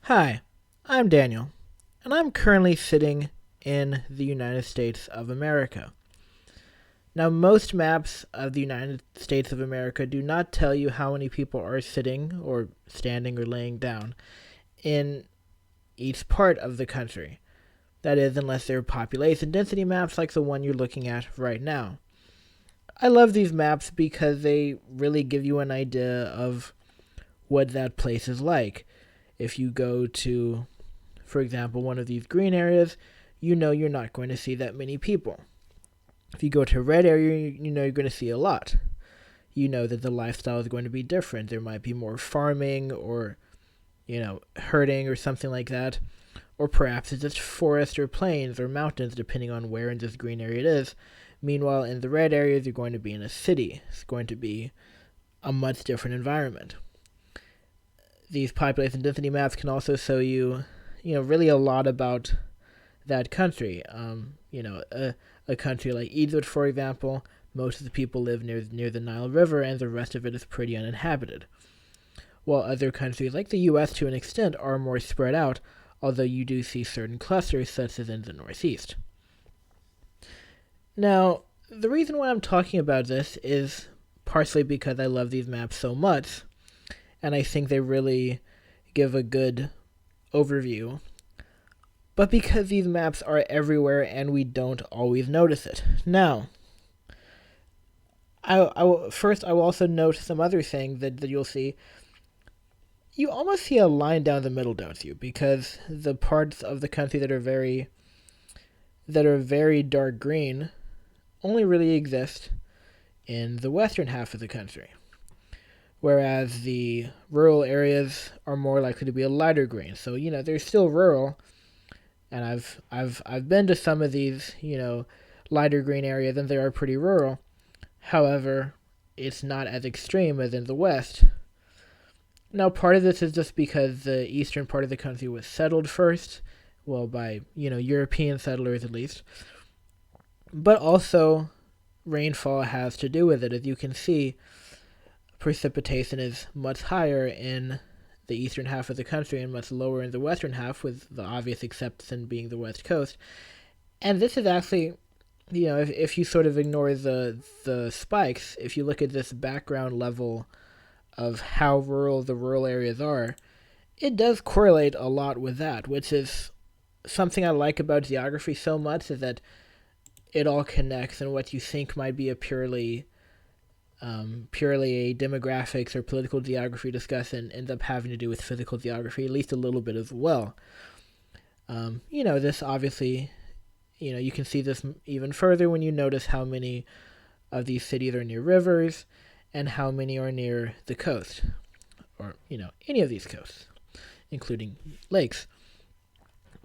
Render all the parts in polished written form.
Hi, I'm Daniel, and I'm currently sitting in the United States of America. Now, most maps of the United States of America do not tell you how many people are sitting, or standing, or laying down in each part of the country. That is, unless they're population density maps like the one you're looking at right now. I love these maps because they really give you an idea of what that place is like. If you go to, for example, one of these green areas, you know you're not going to see that many people. If you go to a red area, you know you're going to see a lot. You know that the lifestyle is going to be different. There might be more farming or, herding or something like that. Or perhaps it's just forest or plains or mountains, depending on where in this green area it is. Meanwhile, in the red areas, you're going to be in a city. It's going to be a much different environment. These population density maps can also show you, really a lot about that country. A country like Egypt, for example, most of the people live near the Nile River, and the rest of it is pretty uninhabited. While other countries like the U.S. to an extent are more spread out, although you do see certain clusters, such as in the Northeast. Now, the reason why I'm talking about this is partially because I love these maps so much, and I think they really give a good overview, but because these maps are everywhere and we don't always notice it. Now, I will also note some other things that you'll see. You almost see a line down the middle, don't you? Because the parts of the country that are very dark green only really exist in the western half of the country, whereas the rural areas are more likely to be a lighter green. So they're still rural, and I've been to some of these lighter green areas, and they are pretty rural. However, it's not as extreme as in the west. Now, part of this is just because the eastern part of the country was settled first, well, by European settlers at least, but also rainfall has to do with it. As you can see, precipitation is much higher in the eastern half of the country and much lower in the western half, with the obvious exception being the west coast. And this is actually, if you sort of ignore the spikes, if you look at this background level of how rural the rural areas are, it does correlate a lot with that, which is something I like about geography so much, is that it all connects, and what you think might be a purely a demographics or political geography discussion ends up having to do with physical geography, at least a little bit as well. This obviously, you can see this even further when you notice how many of these cities are near rivers and how many are near the coast, or, any of these coasts, including lakes.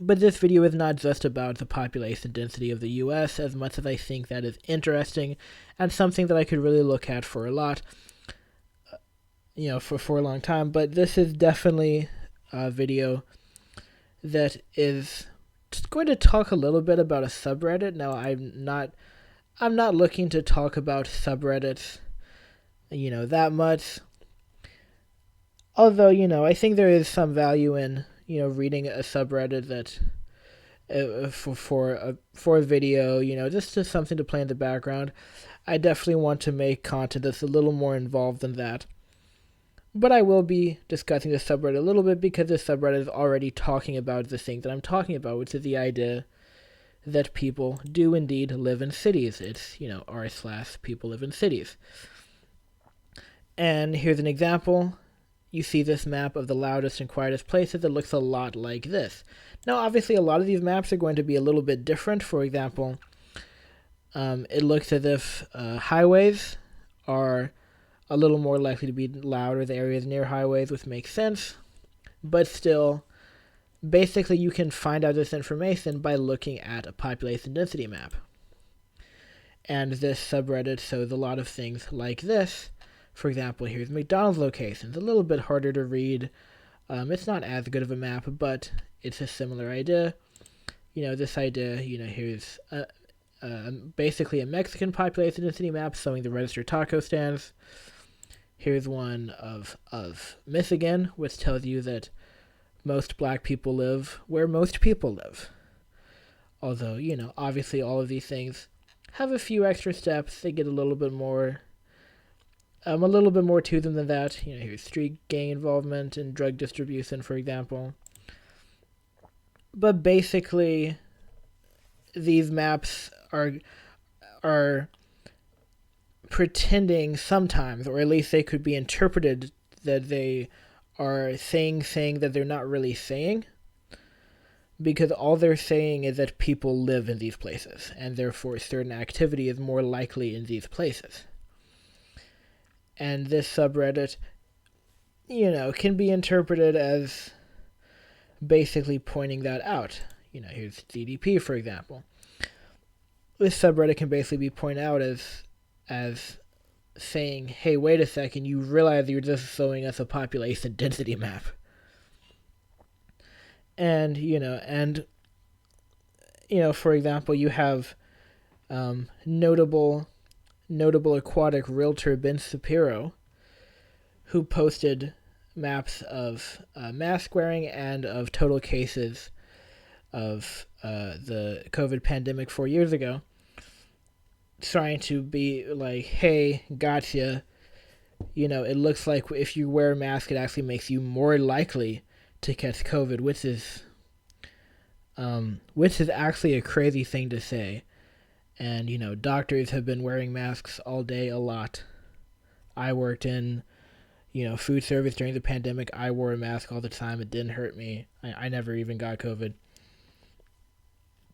But this video is not just about the population density of the US, as much as I think that is interesting and something that I could really look at for a lot, for a long time. But this is definitely a video that is just going to talk a little bit about a subreddit. Now, I'm not looking to talk about subreddits, that much. Although, I think there is some value in reading a subreddit that for a video, just as something to play in the background. I definitely want to make content that's a little more involved than that. But I will be discussing the subreddit a little bit because the subreddit is already talking about the thing that I'm talking about, which is the idea that people do indeed live in cities. It's, r/people live in cities. And here's an example. You see this map of the loudest and quietest places that looks a lot like this. Now, obviously, a lot of these maps are going to be a little bit different. For example, it looks as if highways are a little more likely to be louder, the areas near highways, which makes sense. But still, basically, you can find out this information by looking at a population density map. And this subreddit shows a lot of things like this. For example, here's McDonald's locations. A little bit harder to read. It's not as good of a map, but it's a similar idea. This idea, here's basically a Mexican population density map showing the registered taco stands. Here's one of Michigan, which tells you that most black people live where most people live. Although, obviously all of these things have a few extra steps. They get a little bit more to them than that. Here's street gang involvement and drug distribution, for example. But basically, these maps are pretending sometimes, or at least they could be interpreted that they are saying that they're not really saying, because all they're saying is that people live in these places, and therefore certain activity is more likely in these places. And this subreddit, can be interpreted as basically pointing that out. Here's GDP, for example. This subreddit can basically be pointed out as saying, hey, wait a second, you realize you're just showing us a population density map. And, for example, you have notable aquatic realtor Ben Shapiro, who posted maps of mask wearing and of total cases of the COVID pandemic 4 years ago, trying to be like, hey, gotcha. It looks like if you wear a mask, it actually makes you more likely to catch COVID, which is actually a crazy thing to say. And, doctors have been wearing masks all day a lot. I worked in, food service during the pandemic. I wore a mask all the time. It didn't hurt me. I never even got COVID.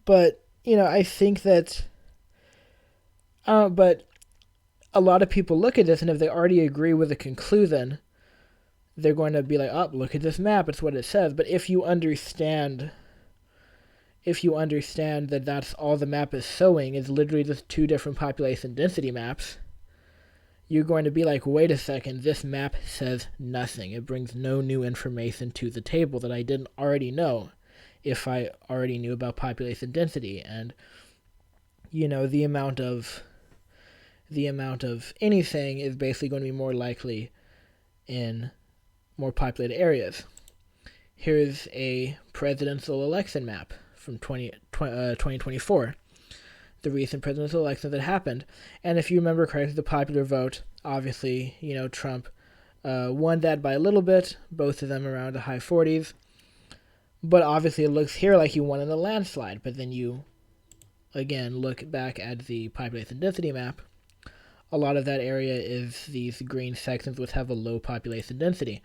But, I think that, but a lot of people look at this, and if they already agree with the conclusion, they're going to be like, oh, look at this map. It's what it says. But if you understand that that's all the map is showing is literally just two different population density maps, you're going to be like, wait a second, this map says nothing. It brings no new information to the table that I didn't already know if I already knew about population density. And, the amount of anything is basically going to be more likely in more populated areas. Here's a presidential election map from 2024, the recent presidential election that happened. And if you remember correctly, the popular vote, obviously, Trump won that by a little bit, both of them around the high 40s. But obviously it looks here like he won in a landslide. But then you, again, look back at the population density map. A lot of that area is these green sections which have a low population density.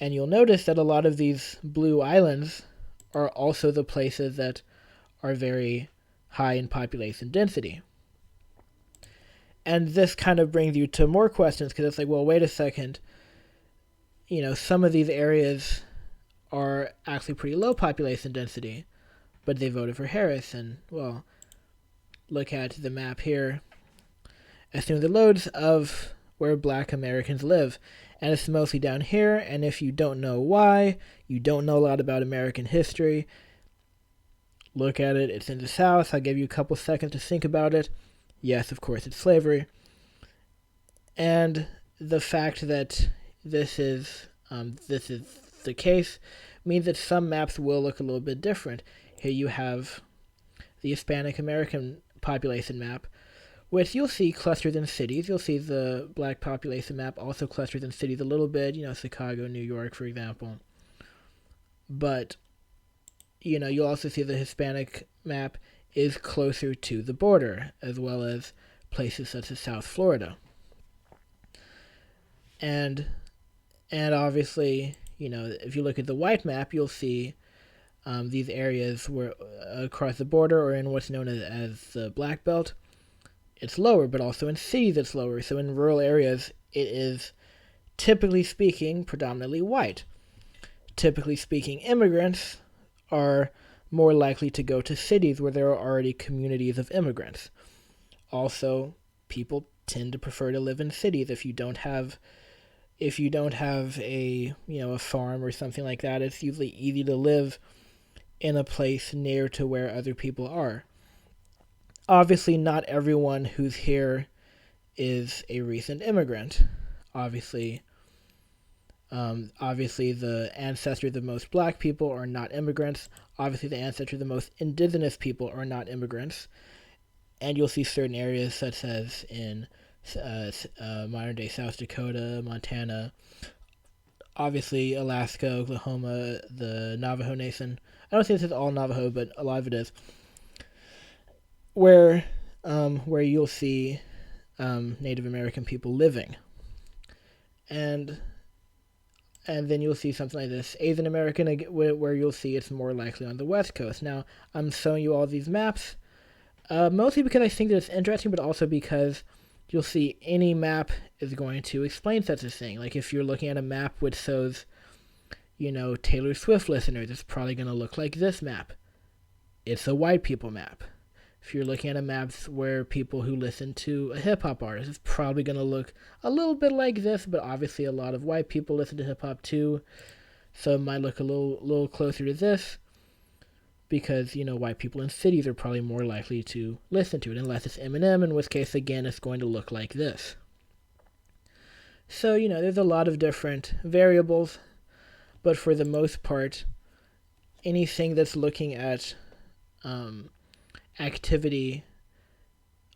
And you'll notice that a lot of these blue islands are also the places that are very high in population density. And this kind of brings you to more questions, because it's like, well, wait a second. Some of these areas are actually pretty low population density, but they voted for Harris. And, well, look at the map here. Assume the loads of where black Americans live. And it's mostly down here, and if you don't know why, you don't know a lot about American history, look at it. It's in the South. I'll give you a couple seconds to think about it. Yes, of course, it's slavery. And the fact that this is the case means that some maps will look a little bit different. Here you have the Hispanic American population map, which you'll see clustered in cities. You'll see the black population map also clustered in cities a little bit, Chicago, New York, for example. But, you'll also see the Hispanic map is closer to the border, as well as places such as South Florida. And obviously, if you look at the white map, you'll see these areas where across the border or in what's known as the Black Belt, it's lower, but also in cities it's lower. So in rural areas, it is, typically speaking, predominantly white. Typically speaking, immigrants are more likely to go to cities where there are already communities of immigrants. Also, people tend to prefer to live in cities. If you don't have a farm or something like that, it's usually easy to live in a place near to where other people are. Obviously, not everyone who's here is a recent immigrant. Obviously, Obviously, the ancestors of most black people are not immigrants. Obviously, the ancestors of the most indigenous people are not immigrants. And you'll see certain areas, such as in modern day South Dakota, Montana, obviously Alaska, Oklahoma, the Navajo Nation. I don't think this is all Navajo, but a lot of it is. Where you'll see Native American people living, and then you'll see something like this Asian American, where you'll see it's more likely on the West Coast. Now, I'm showing you all these maps, mostly because I think that it's interesting, but also because you'll see any map is going to explain such a thing. Like if you're looking at a map which shows, Taylor Swift listeners, it's probably going to look like this map. It's a white people map. If you're looking at a map where people who listen to a hip-hop artist, it's probably going to look a little bit like this, but obviously a lot of white people listen to hip-hop too, so it might look a little closer to this, because, white people in cities are probably more likely to listen to it, unless it's Eminem, in which case, again, it's going to look like this. So, there's a lot of different variables, but for the most part, anything that's looking at activity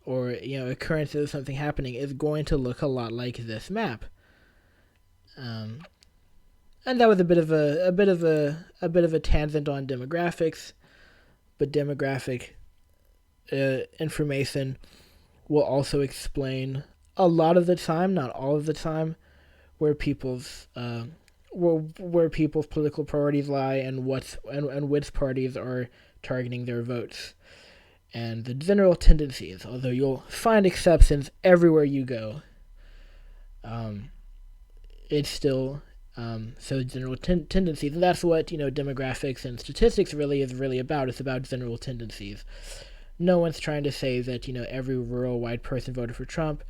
or occurrences of something happening is going to look a lot like this map. And that was a bit of a tangent on demographics, but demographic information will also explain a lot of the time, not all of the time, where people's political priorities lie and which parties are targeting their votes. And the general tendencies, although you'll find exceptions everywhere you go, it's still so general tendencies. And that's what, demographics and statistics is really about. It's about general tendencies. No one's trying to say that, every rural white person voted for Trump,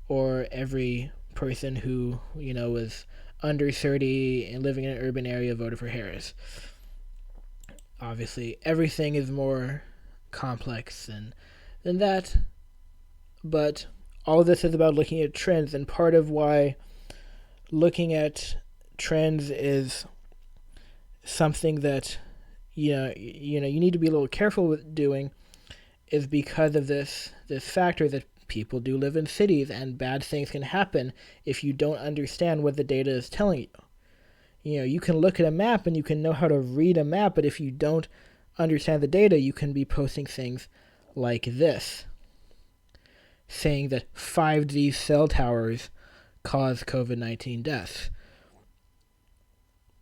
or every person who, was under 30 and living in an urban area voted for Harris. Obviously, everything is more complex than that, but all of this is about looking at trends, and part of why looking at trends is something that you need to be a little careful with doing, is because of this factor that people do live in cities, and bad things can happen if you don't understand what the data is telling you. You can look at a map and you can know how to read a map, but if you don't understand the data, you can be posting things like this, saying that 5G cell towers cause COVID-19 deaths,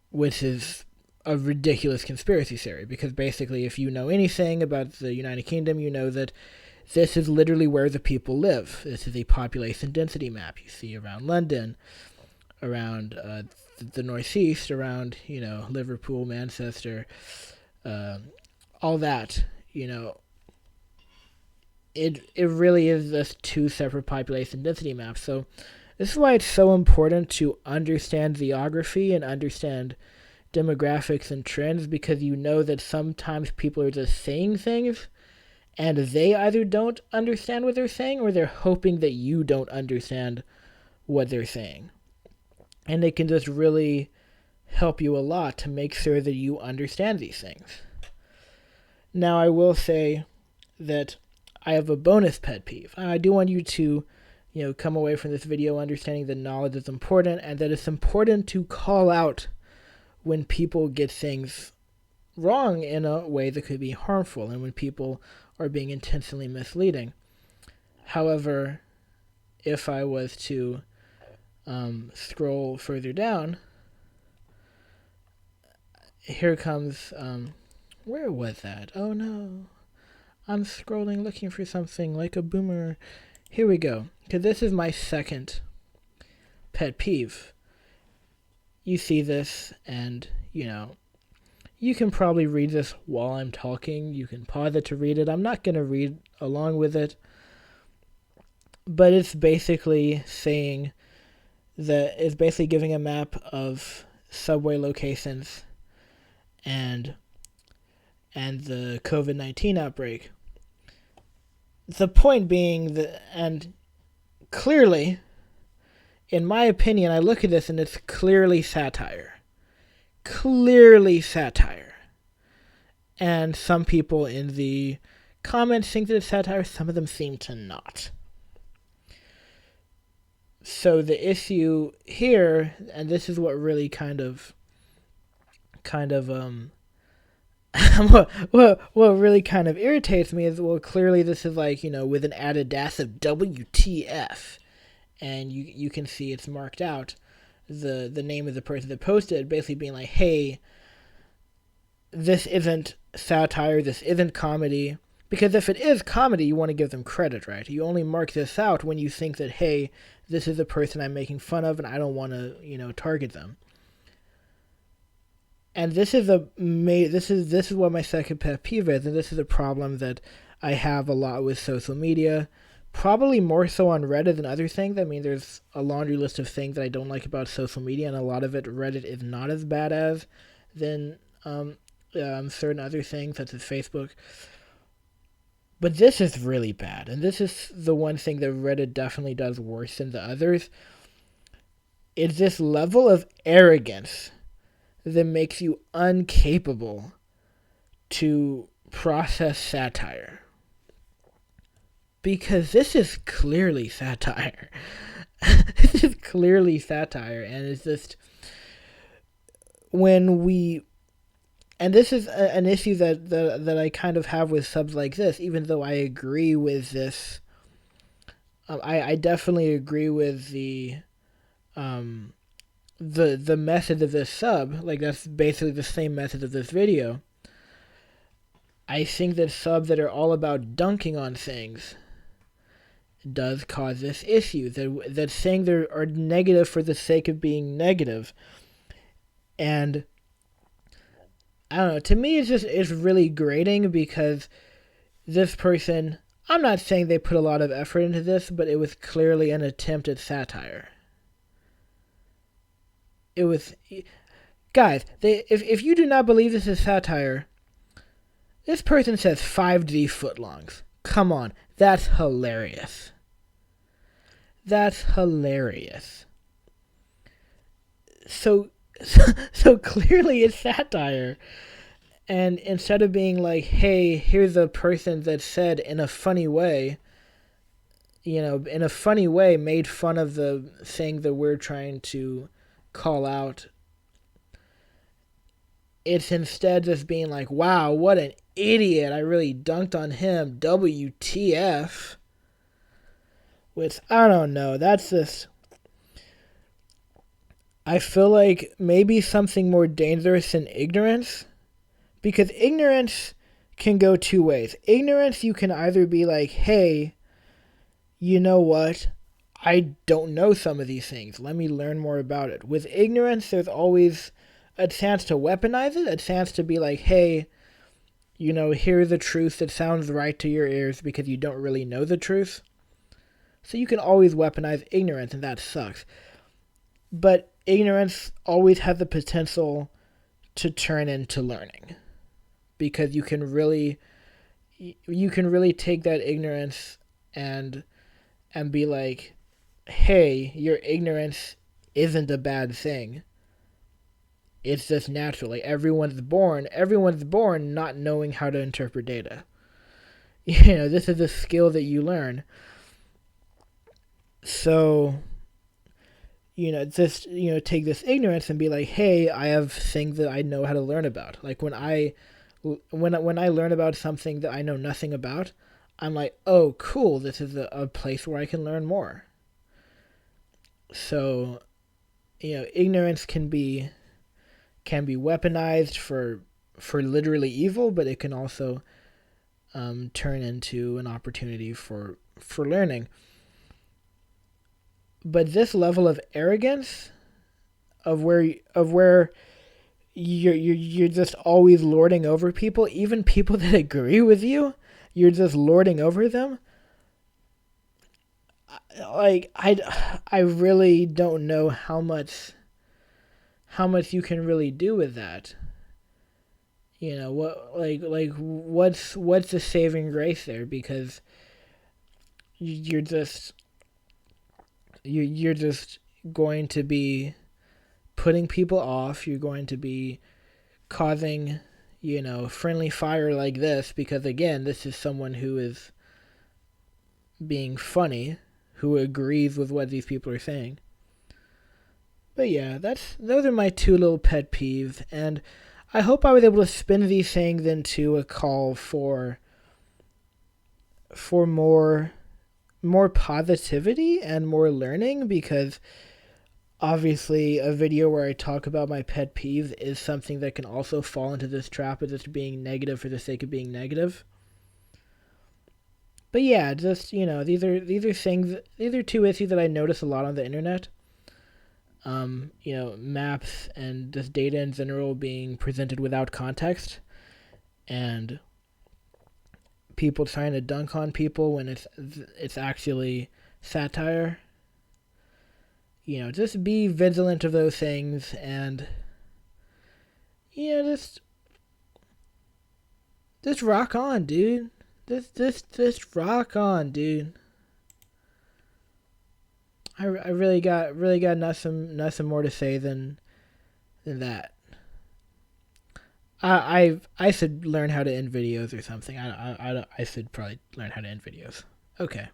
which is a ridiculous conspiracy theory, because basically if you know anything about the United Kingdom, you know that this is literally where the people live. This is a population density map you see around London, around the northeast, around Liverpool, Manchester, all that. It really is just two separate population density maps. So this is why it's so important to understand geography and understand demographics and trends, because that sometimes people are just saying things and they either don't understand what they're saying, or they're hoping that you don't understand what they're saying. And it can just really help you a lot to make sure that you understand these things. Now, I will say that I have a bonus pet peeve. I do want you to, come away from this video understanding that knowledge is important, and that it's important to call out when people get things wrong in a way that could be harmful, and when people are being intentionally misleading. However, if I was to scroll further down, here comes, where was that? Oh no, I'm scrolling looking for something like a boomer. Here we go, because this is my second pet peeve. You see this, and you can probably read this while I'm talking. You can pause it to read it. I'm not going to read along with it, but it's basically saying that it's basically giving a map of subway locations and the COVID-19 outbreak. The point being that, and clearly in my opinion, I look at this and it's clearly satire. Clearly satire. And some people in the comments think that it's satire, some of them seem to not. So the issue here, and this is what really kind of what really kind of irritates me is, well, clearly this is like, with an added dash of WTF, and you can see it's marked out the name of the person that posted it, basically being like, hey, this isn't satire, this isn't comedy. Because if it is comedy, you want to give them credit, right? You only mark this out when you think that, hey, this is a person I'm making fun of and I don't want to, target them. And this is what my second pet peeve is, and this is a problem that I have a lot with social media. Probably more so on Reddit than other things. I mean, there's a laundry list of things that I don't like about social media, and a lot of it, Reddit is not as bad as than certain other things, such as Facebook. But this is really bad, and this is the one thing that Reddit definitely does worse than the others. It's this level of arrogance that makes you incapable to process satire. Because this is clearly satire. This is clearly satire, and it's just when we... And this is an issue that I kind of have with subs like this, even though I agree with this. I definitely agree with the method of this sub. Like, that's basically the same method of this video. I think that subs that are all about dunking on things does cause this issue. That saying they are negative for the sake of being negative. And I don't know, to me it's really grating, because this person, I'm not saying they put a lot of effort into this, but it was clearly an attempt at satire. It was, guys, if you do not believe this is satire, this person says 5G footlongs. Come on, that's hilarious. That's hilarious. So clearly it's satire. And instead of being like, hey, here's a person that said in a funny way, made fun of the thing that we're trying to call out, it's instead just being like, wow, what an idiot, I really dunked on him, WTF. Which, I don't know, that's just... I feel like maybe something more dangerous than ignorance, because ignorance can go two ways. Ignorance, you can either be like, hey, you know what, I don't know some of these things, let me learn more about it. With ignorance, there's always a chance to weaponize it, a chance to be like, hey, here's the truth that sounds right to your ears because you don't really know the truth. So you can always weaponize ignorance, and that sucks. But ignorance always has the potential to turn into learning, because you can really take that ignorance and be like, hey, your ignorance isn't a bad thing. It's just natural. Like, everyone's born not knowing how to interpret data. This is a skill that you learn. So, just, take this ignorance and be like, hey, I have things that I know how to learn about. Like, when I learn about something that I know nothing about, I'm like, oh, cool, this is a place where I can learn more. So, ignorance can be weaponized for literally evil, but it can also turn into an opportunity for learning. But this level of arrogance, of where you're just always lording over people, even people that agree with you, you're just lording over them. Like, I really don't know how much you can really do with that. What's the saving grace there? Because you're just going to be putting people off. You're going to be causing, friendly fire like this because, again, this is someone who is being funny, who agrees with what these people are saying. But yeah, those are my two little pet peeves, and I hope I was able to spin these things into a call for more positivity and more learning, because obviously a video where I talk about my pet peeves is something that can also fall into this trap of just being negative for the sake of being negative. But yeah, just these are two issues that I notice a lot on the internet. Maps and just data in general being presented without context, and people trying to dunk on people when it's actually satire. Just be vigilant of those things, and just rock on, dude. Just rock on, dude. I really got nothing more to say than that. I should learn how to end videos or something. I should probably learn how to end videos. Okay.